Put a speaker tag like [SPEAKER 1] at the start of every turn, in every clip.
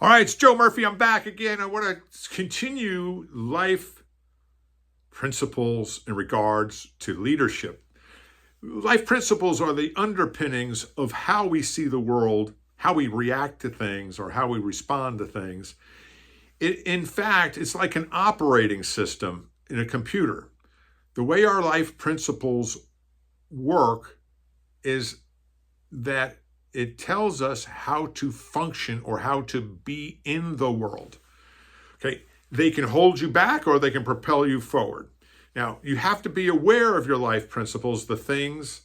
[SPEAKER 1] All right, it's Joe Murphy. I'm back again. I want to continue life principles in regards to leadership. Life principles are the underpinnings of how we see the world, how we react to things, or how we respond to things. In fact, it's like an operating system in a computer. The way our life principles work is that it tells us how to function or how to be in the world. Okay, they can hold you back or they can propel you forward. Now, you have to be aware of your life principles, the things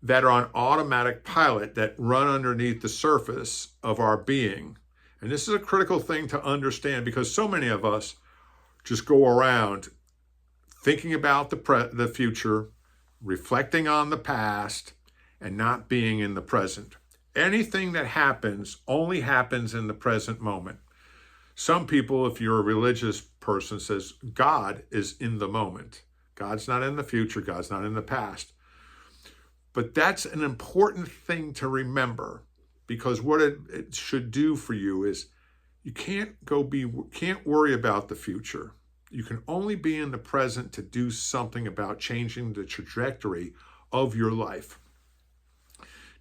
[SPEAKER 1] that are on automatic pilot that run underneath the surface of our being. And this is a critical thing to understand because so many of us just go around thinking about the future, reflecting on the past, and not being in the present. Anything that happens only happens in the present moment. Some people, if you're a religious person, says God is in the moment. God's not in the future. God's not in the past. But that's an important thing to remember because what it should do for you is you can't worry about the future. You can only be in the present to do something about changing the trajectory of your life.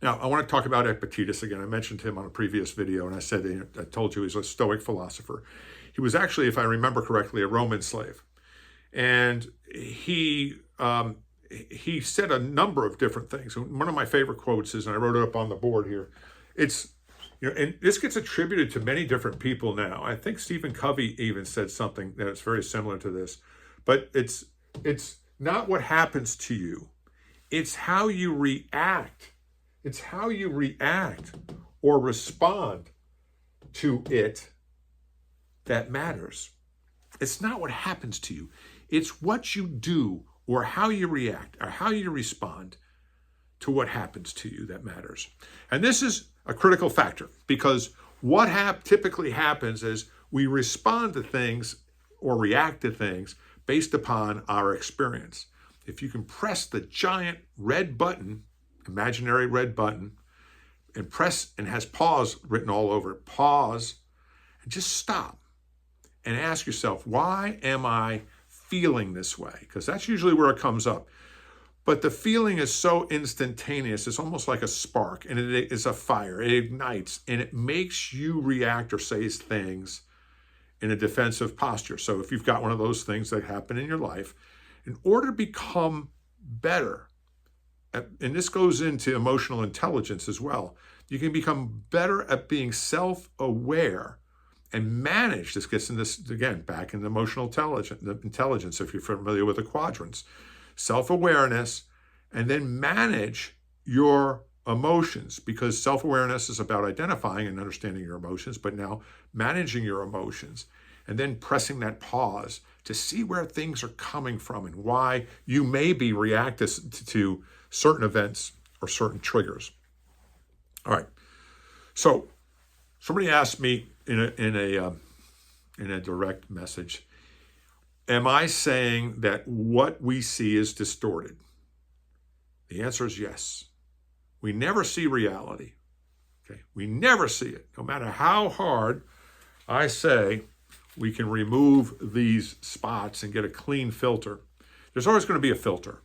[SPEAKER 1] Now, I want to talk about Epictetus again. I mentioned him on a previous video, and I told you he's a Stoic philosopher. He was actually, if I remember correctly, a Roman slave. And he said a number of different things. One of my favorite quotes is, and I wrote it up on the board here, and this gets attributed to many different people now. I think 𝗧𝗵𝗵 𝗣𝗀𝗍𝗃 even said something that's very similar to this. But it's not what happens to you. It's how you react. It's how you react or respond to it that matters. It's not what happens to you. It's what you do or how you react or how you respond to what happens to you that matters. And this is a critical factor because what typically happens is we respond to things or react to things based upon our experience. If you can press the giant red button, imaginary red button, and press, and has pause written all over it, pause, and just stop and ask yourself, why am I feeling this way? Because that's usually where it comes up. But the feeling is so instantaneous, it's almost like a spark, and it is a fire. It ignites, and it makes you react or say things in a defensive posture. So if you've got one of those things that happen in your life, in order to become better, and this goes into emotional intelligence as well, you can become better at being self-aware and manage. This gets in this, again, back in emotional intelligence, if you're familiar with the quadrants. Self-awareness, and then manage your emotions, because self-awareness is about identifying and understanding your emotions, but now managing your emotions, and then pressing that pause to see where things are coming from and why you may be reacting to certain events or certain triggers. All right. So somebody asked me in a direct message, am I saying that what we see is distorted? The answer is yes. We never see reality. Okay? We never see it. No matter how hard I say we can remove these spots and get a clean filter, there's always going to be a filter.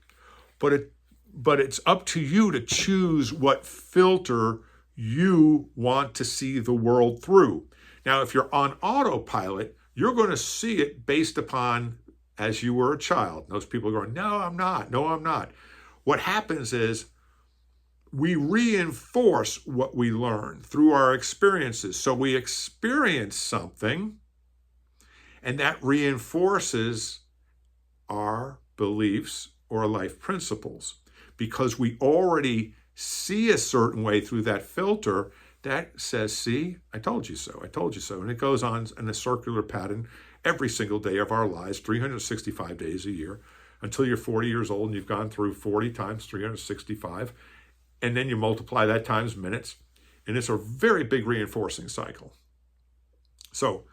[SPEAKER 1] But it's up to you to choose what filter you want to see the world through. Now, if you're on autopilot, you're going to see it based upon as you were a child. Those people are going, no, I'm not. No, I'm not. What happens is we reinforce what we learn through our experiences. So we experience something, and that reinforces our beliefs or life principles because we already see a certain way through that filter that says, see, I told you so, I told you so. And it goes on in a circular pattern every single day of our lives, 365 days a year, until you're 40 years old and you've gone through 40 times 365. And then you multiply that times minutes. And it's a very big reinforcing cycle. So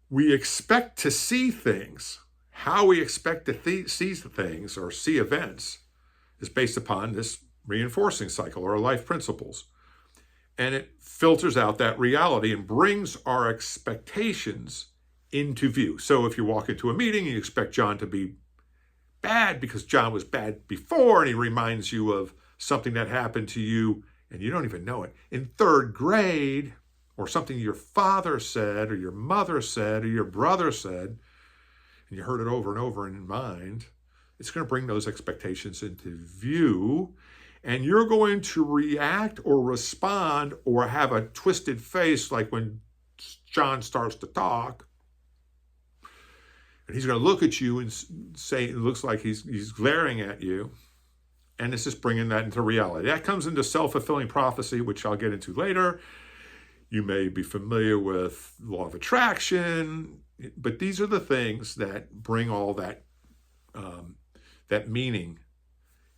[SPEAKER 1] we expect to see things. How we expect to see things or see events is based upon this reinforcing cycle or life principles. and it filters out that reality and brings our expectations into view. So if you walk into a meeting and you expect John to be bad because John was bad before, and he reminds you of something that happened to you and you don't even know it in 3rd grade, or something your father said or your mother said or your brother said, and you heard it over and over in your mind, it's going to bring those expectations into view, and you're going to react or respond or have a twisted face, like when John starts to talk, and he's going to look at you and say, it looks like he's glaring at you, and it's just bringing that into reality. That comes into self-fulfilling prophecy, which I'll get into later. You may be familiar with law of attraction, but these are the things that bring all that that meaning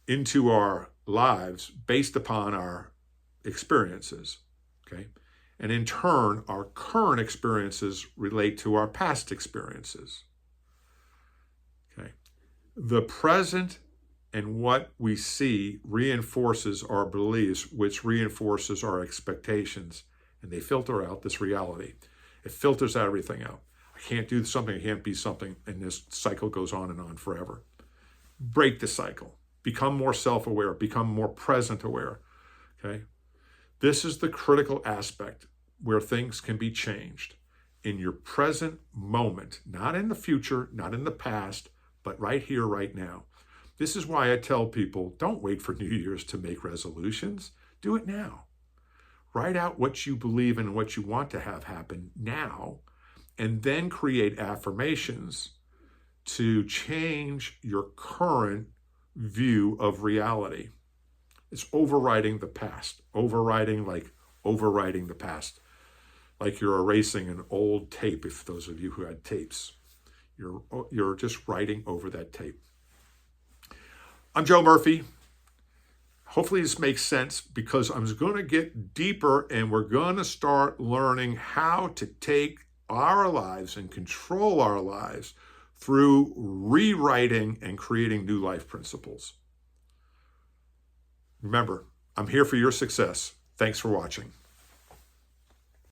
[SPEAKER 1] into our lives based upon our experiences, okay? And in turn, our current experiences relate to our past experiences, okay? The present and what we see reinforces our beliefs, which reinforces our expectations, and they filter out this reality. It filters everything out. I can't do something, I can't be something, and this cycle goes on and on forever. Break the cycle. Become more self-aware. Become more present aware, okay? This is the critical aspect where things can be changed in your present moment, not in the future, not in the past, but right here, right now. This is why I tell people, don't wait for New Year's to make resolutions. Do it now. Write out what you believe in and what you want to have happen now, and then create affirmations to change your current view of reality. It's overriding the past. Overriding the past. Like you're erasing an old tape, if those of you who had tapes. You're just writing over that tape. I'm Joe Murphy. Hopefully this makes sense, because I'm going to get deeper and we're going to start learning how to take our lives and control our lives through rewriting and creating new life principles. Remember, I'm here for your success. Thanks for watching.